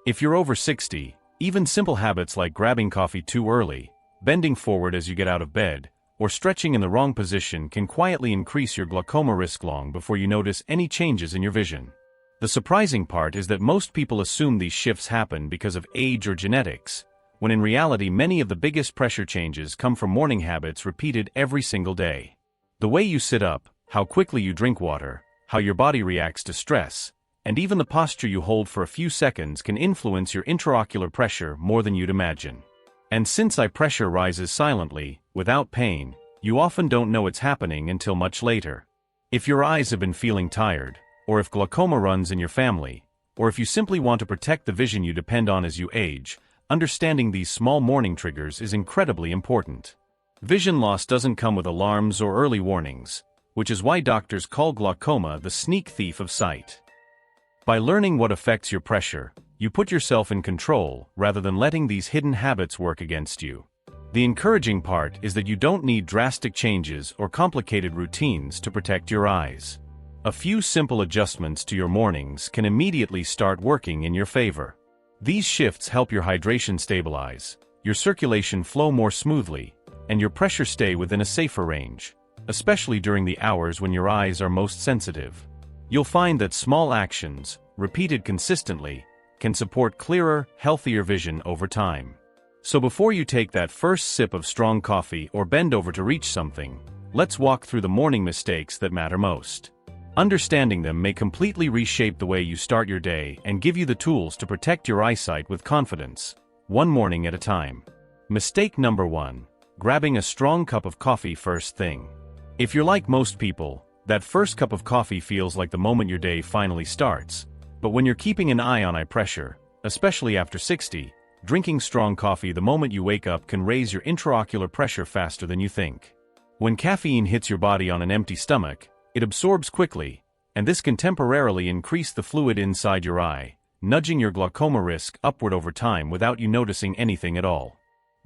If you're over 60, even simple habits like grabbing coffee too early, bending forward as you get out of bed, or stretching in the wrong position can quietly increase your glaucoma risk long before you notice any changes in your vision. The surprising part is that most people assume these shifts happen because of age or genetics, when in reality many of the biggest pressure changes come from morning habits repeated every single day. The way you sit up, how quickly you drink water, how your body reacts to stress, and even the posture you hold for a few seconds can influence your intraocular pressure more than you'd imagine. And since eye pressure rises silently, without pain, you often don't know it's happening until much later. If your eyes have been feeling tired, or if glaucoma runs in your family, or if you simply want to protect the vision you depend on as you age, understanding these small morning triggers is incredibly important. Vision loss doesn't come with alarms or early warnings, which is why doctors call glaucoma the sneak thief of sight. By learning what affects your pressure, you put yourself in control rather than letting these hidden habits work against you. The encouraging part is that you don't need drastic changes or complicated routines to protect your eyes. A few simple adjustments to your mornings can immediately start working in your favor. These shifts help your hydration stabilize, your circulation flow more smoothly, and your pressure stay within a safer range, especially during the hours when your eyes are most sensitive. You'll find that small actions, repeated consistently, can support clearer, healthier vision over time. So before you take that first sip of strong coffee or bend over to reach something, let's walk through the morning mistakes that matter most. Understanding them may completely reshape the way you start your day and give you the tools to protect your eyesight with confidence, one morning at a time. Mistake number 1. Grabbing a strong cup of coffee first thing. If you're like most people, that first cup of coffee feels like the moment your day finally starts. But when you're keeping an eye on eye pressure, especially after 60, drinking strong coffee the moment you wake up can raise your intraocular pressure faster than you think. When caffeine hits your body on an empty stomach, it absorbs quickly, and this can temporarily increase the fluid inside your eye, nudging your glaucoma risk upward over time without you noticing anything at all.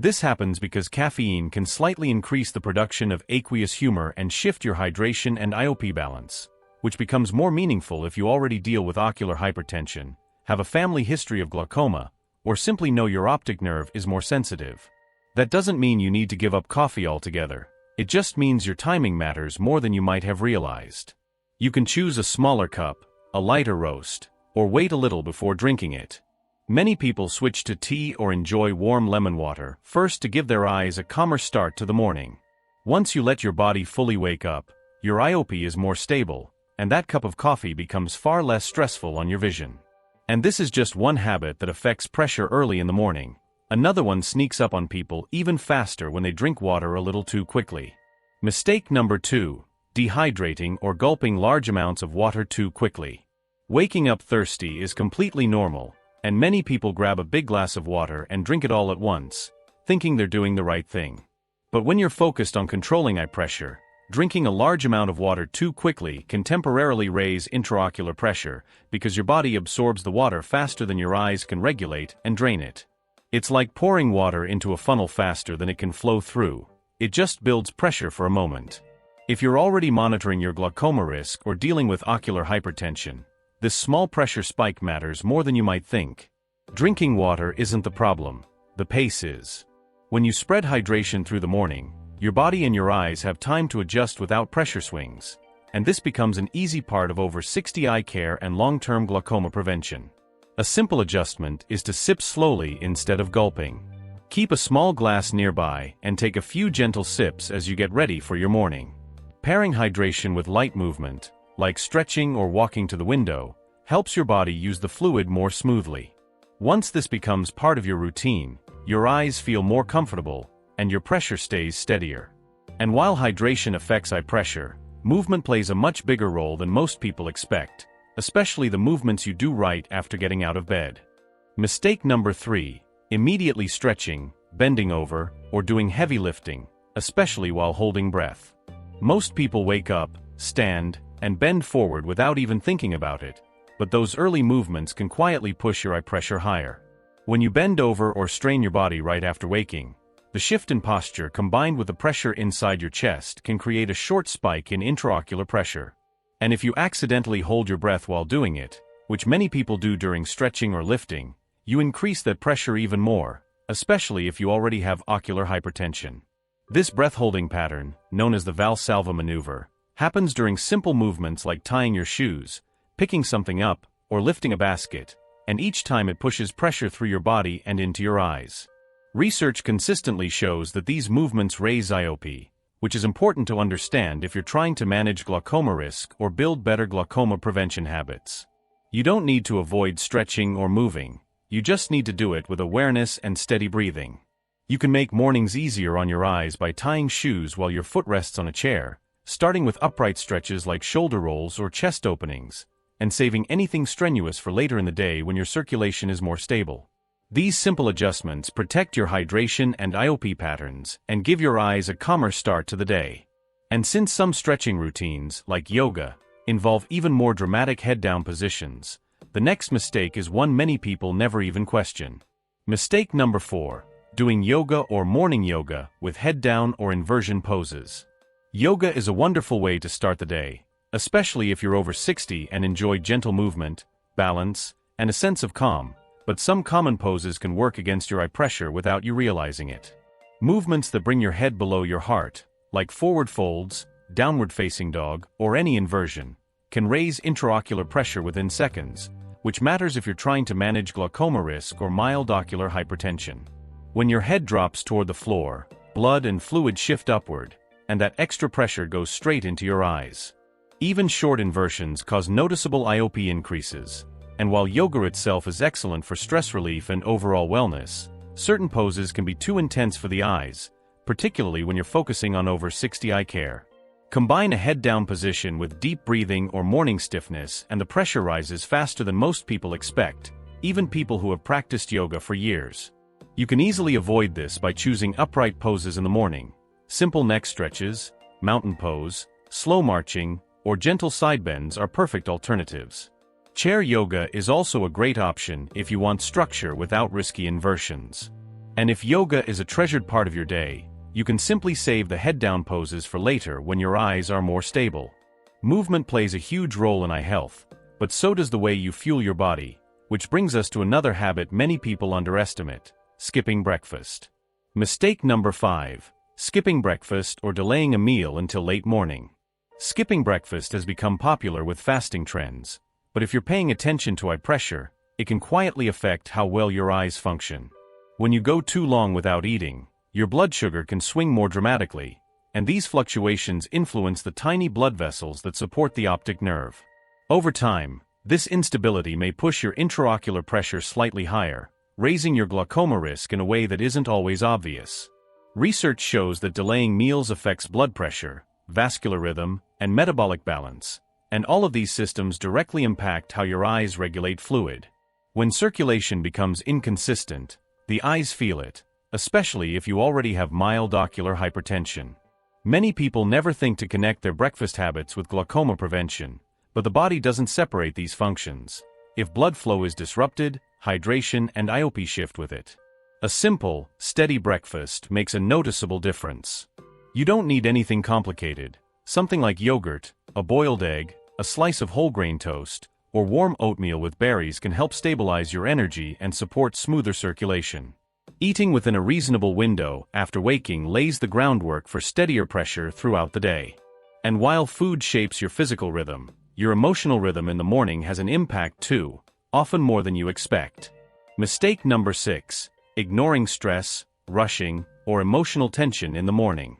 This happens because caffeine can slightly increase the production of aqueous humor and shift your hydration and IOP balance, which becomes more meaningful if you already deal with ocular hypertension, have a family history of glaucoma, or simply know your optic nerve is more sensitive. That doesn't mean you need to give up coffee altogether. It just means your timing matters more than you might have realized. You can choose a smaller cup, a lighter roast, or wait a little before drinking it. Many people switch to tea or enjoy warm lemon water first to give their eyes a calmer start to the morning. Once you let your body fully wake up, your IOP is more stable, and that cup of coffee becomes far less stressful on your vision. And this is just one habit that affects pressure early in the morning. Another one sneaks up on people even faster when they drink water a little too quickly. Mistake number 2. Dehydrating or gulping large amounts of water too quickly. Waking up thirsty is completely normal, and many people grab a big glass of water and drink it all at once, thinking they're doing the right thing. But when you're focused on controlling eye pressure, drinking a large amount of water too quickly can temporarily raise intraocular pressure because your body absorbs the water faster than your eyes can regulate and drain it. It's like pouring water into a funnel faster than it can flow through. It just builds pressure for a moment. If you're already monitoring your glaucoma risk or dealing with ocular hypertension, this small pressure spike matters more than you might think. Drinking water isn't the problem, the pace is. When you spread hydration through the morning, your body and your eyes have time to adjust without pressure swings, and this becomes an easy part of over 60 eye care and long-term glaucoma prevention. A simple adjustment is to sip slowly instead of gulping. Keep a small glass nearby and take a few gentle sips as you get ready for your morning. Pairing hydration with light movement, like stretching or walking to the window, helps your body use the fluid more smoothly. Once this becomes part of your routine, your eyes feel more comfortable, and your pressure stays steadier. And while hydration affects eye pressure, movement plays a much bigger role than most people expect, especially the movements you do right after getting out of bed. Mistake number 3. Immediately stretching, bending over, or doing heavy lifting, especially while holding breath. Most people wake up, stand, and bend forward without even thinking about it, but those early movements can quietly push your eye pressure higher. When you bend over or strain your body right after waking, the shift in posture combined with the pressure inside your chest can create a short spike in intraocular pressure. And if you accidentally hold your breath while doing it, which many people do during stretching or lifting, you increase that pressure even more, especially if you already have ocular hypertension. This breath-holding pattern, known as the Valsalva maneuver, happens during simple movements like tying your shoes, picking something up, or lifting a basket, and each time it pushes pressure through your body and into your eyes. Research consistently shows that these movements raise IOP, which is important to understand if you're trying to manage glaucoma risk or build better glaucoma prevention habits. You don't need to avoid stretching or moving, you just need to do it with awareness and steady breathing. You can make mornings easier on your eyes by tying shoes while your foot rests on a chair, starting with upright stretches like shoulder rolls or chest openings, and saving anything strenuous for later in the day when your circulation is more stable. These simple adjustments protect your hydration and IOP patterns and give your eyes a calmer start to the day. And since some stretching routines, like yoga, involve even more dramatic head-down positions, the next mistake is one many people never even question. Mistake number 4. Doing yoga or morning yoga with head-down or inversion poses. Yoga is a wonderful way to start the day, especially if you're over 60 and enjoy gentle movement, balance, and a sense of calm. But some common poses can work against your eye pressure without you realizing it. Movements that bring your head below your heart, like forward folds, downward-facing dog, or any inversion, can raise intraocular pressure within seconds, which matters if you're trying to manage glaucoma risk or mild ocular hypertension. When your head drops toward the floor, blood and fluid shift upward, and that extra pressure goes straight into your eyes. Even short inversions cause noticeable IOP increases. And while yoga itself is excellent for stress relief and overall wellness, certain poses can be too intense for the eyes, particularly when you're focusing on over 60 eye care. Combine a head-down position with deep breathing or morning stiffness and the pressure rises faster than most people expect, even people who have practiced yoga for years. You can easily avoid this by choosing upright poses in the morning. Simple neck stretches, mountain pose, slow marching, or gentle side bends are perfect alternatives. Chair yoga is also a great option if you want structure without risky inversions. And if yoga is a treasured part of your day, you can simply save the head-down poses for later when your eyes are more stable. Movement plays a huge role in eye health, but so does the way you fuel your body, which brings us to another habit many people underestimate: skipping breakfast. Mistake number 5. Skipping breakfast or delaying a meal until late morning. Skipping breakfast has become popular with fasting trends. But if you're paying attention to eye pressure, it can quietly affect how well your eyes function. When you go too long without eating, your blood sugar can swing more dramatically, and these fluctuations influence the tiny blood vessels that support the optic nerve. Over time, this instability may push your intraocular pressure slightly higher, raising your glaucoma risk in a way that isn't always obvious. Research shows that delaying meals affects blood pressure, vascular rhythm, and metabolic balance. And all of these systems directly impact how your eyes regulate fluid. When circulation becomes inconsistent, the eyes feel it, especially if you already have mild ocular hypertension. Many people never think to connect their breakfast habits with glaucoma prevention, but the body doesn't separate these functions. If blood flow is disrupted, hydration and IOP shift with it. A simple, steady breakfast makes a noticeable difference. You don't need anything complicated. Something like yogurt, a boiled egg, a slice of whole grain toast, or warm oatmeal with berries can help stabilize your energy and support smoother circulation. Eating within a reasonable window after waking lays the groundwork for steadier pressure throughout the day. And while food shapes your physical rhythm, your emotional rhythm in the morning has an impact too, often more than you expect. Mistake number 6. Ignoring stress, rushing, or emotional tension in the morning.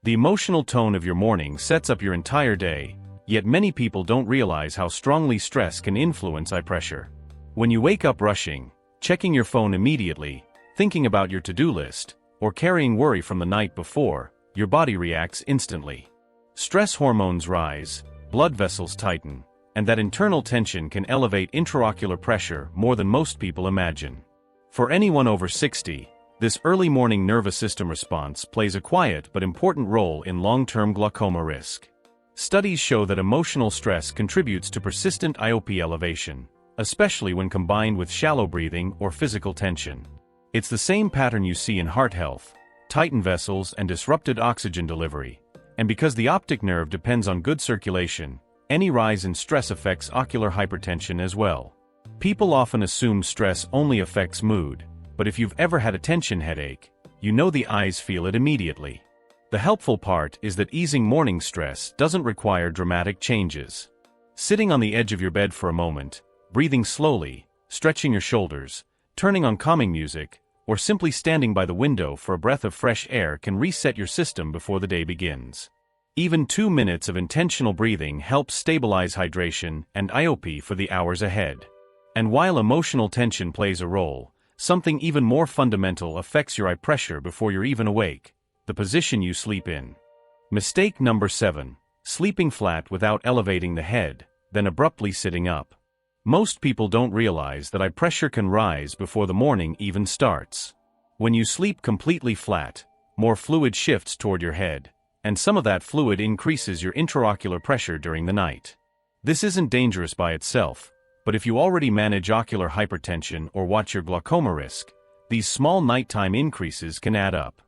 The emotional tone of your morning sets up your entire day. Yet many people don't realize how strongly stress can influence eye pressure. When you wake up rushing, checking your phone immediately, thinking about your to-do list, or carrying worry from the night before, your body reacts instantly. Stress hormones rise, blood vessels tighten, and that internal tension can elevate intraocular pressure more than most people imagine. For anyone over 60, this early morning nervous system response plays a quiet but important role in long-term glaucoma risk. Studies show that emotional stress contributes to persistent IOP elevation, especially when combined with shallow breathing or physical tension. It's the same pattern you see in heart health, tightened vessels and disrupted oxygen delivery, and because the optic nerve depends on good circulation, any rise in stress affects ocular hypertension as well. People often assume stress only affects mood, but if you've ever had a tension headache, you know the eyes feel it immediately. The helpful part is that easing morning stress doesn't require dramatic changes. Sitting on the edge of your bed for a moment, breathing slowly, stretching your shoulders, turning on calming music, or simply standing by the window for a breath of fresh air can reset your system before the day begins. Even 2 minutes of intentional breathing helps stabilize hydration and IOP for the hours ahead. And while emotional tension plays a role, something even more fundamental affects your eye pressure before you're even awake: the position you sleep in. Mistake number 7. Sleeping flat without elevating the head, then abruptly sitting up. Most people don't realize that eye pressure can rise before the morning even starts. When you sleep completely flat, more fluid shifts toward your head, and some of that fluid increases your intraocular pressure during the night. This isn't dangerous by itself, but if you already manage ocular hypertension or watch your glaucoma risk, these small nighttime increases can add up.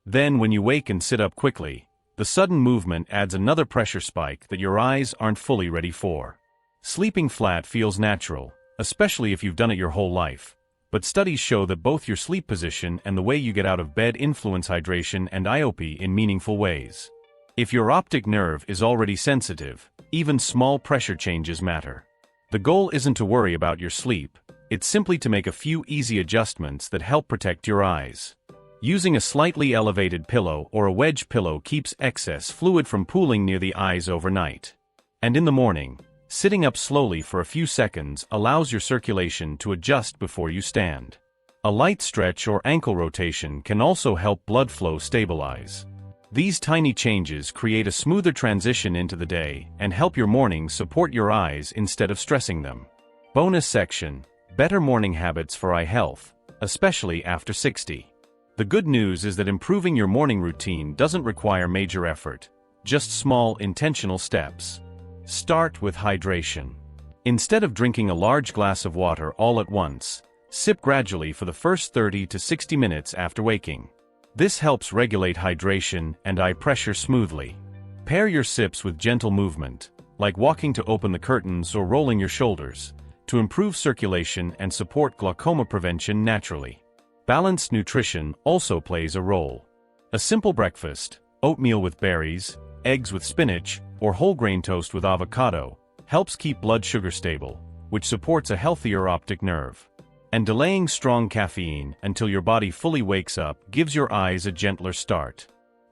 Then when you wake and sit up quickly, the sudden movement adds another pressure spike that your eyes aren't fully ready for. Sleeping flat feels natural, especially if you've done it your whole life, but studies show that both your sleep position and the way you get out of bed influence hydration and IOP in meaningful ways. If your optic nerve is already sensitive, even small pressure changes matter. The goal isn't to worry about your sleep, it's simply to make a few easy adjustments that help protect your eyes. Using a slightly elevated pillow or a wedge pillow keeps excess fluid from pooling near the eyes overnight. And in the morning, sitting up slowly for a few seconds allows your circulation to adjust before you stand. A light stretch or ankle rotation can also help blood flow stabilize. These tiny changes create a smoother transition into the day and help your mornings support your eyes instead of stressing them. Bonus section: better morning habits for eye health, especially after 60. The good news is that improving your morning routine doesn't require major effort, just small, intentional steps. Start with hydration. Instead of drinking a large glass of water all at once, sip gradually for the first 30 to 60 minutes after waking. This helps regulate hydration and eye pressure smoothly. Pair your sips with gentle movement, like walking to open the curtains or rolling your shoulders, to improve circulation and support glaucoma prevention naturally. Balanced nutrition also plays a role. A simple breakfast, oatmeal with berries, eggs with spinach, or whole grain toast with avocado, helps keep blood sugar stable, which supports a healthier optic nerve. And delaying strong caffeine until your body fully wakes up gives your eyes a gentler start.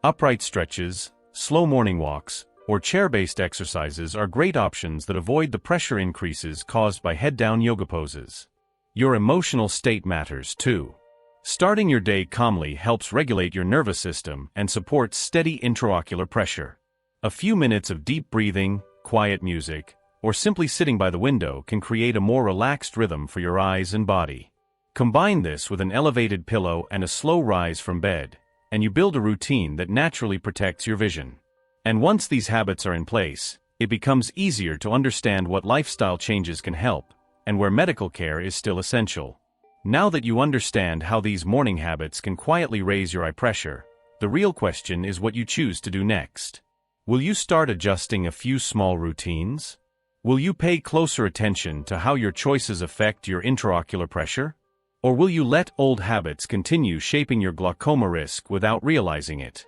Upright stretches, slow morning walks, or chair-based exercises are great options that avoid the pressure increases caused by head-down yoga poses. Your emotional state matters too. Starting your day calmly helps regulate your nervous system and supports steady intraocular pressure. A few minutes of deep breathing, quiet music, or simply sitting by the window can create a more relaxed rhythm for your eyes and body. Combine this with an elevated pillow and a slow rise from bed, and you build a routine that naturally protects your vision. And once these habits are in place, it becomes easier to understand what lifestyle changes can help, and where medical care is still essential. Now that you understand how these morning habits can quietly raise your eye pressure, the real question is what you choose to do next. Will you start adjusting a few small routines? Will you pay closer attention to how your choices affect your intraocular pressure? Or will you let old habits continue shaping your glaucoma risk without realizing it?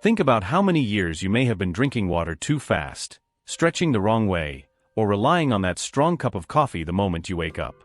Think about how many years you may have been drinking water too fast, stretching the wrong way, or relying on that strong cup of coffee the moment you wake up.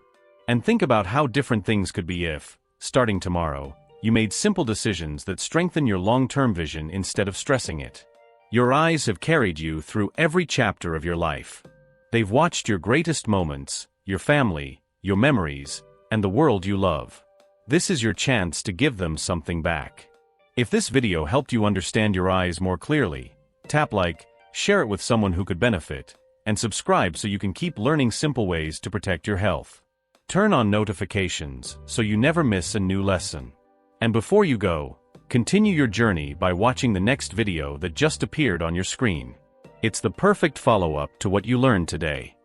And think about how different things could be if, starting tomorrow, you made simple decisions that strengthen your long-term vision instead of stressing it. Your eyes have carried you through every chapter of your life. They've watched your greatest moments, your family, your memories, and the world you love. This is your chance to give them something back. If this video helped you understand your eyes more clearly, tap like, share it with someone who could benefit, and subscribe so you can keep learning simple ways to protect your health. Turn on notifications so you never miss a new lesson. And before you go, continue your journey by watching the next video that just appeared on your screen. It's the perfect follow-up to what you learned today.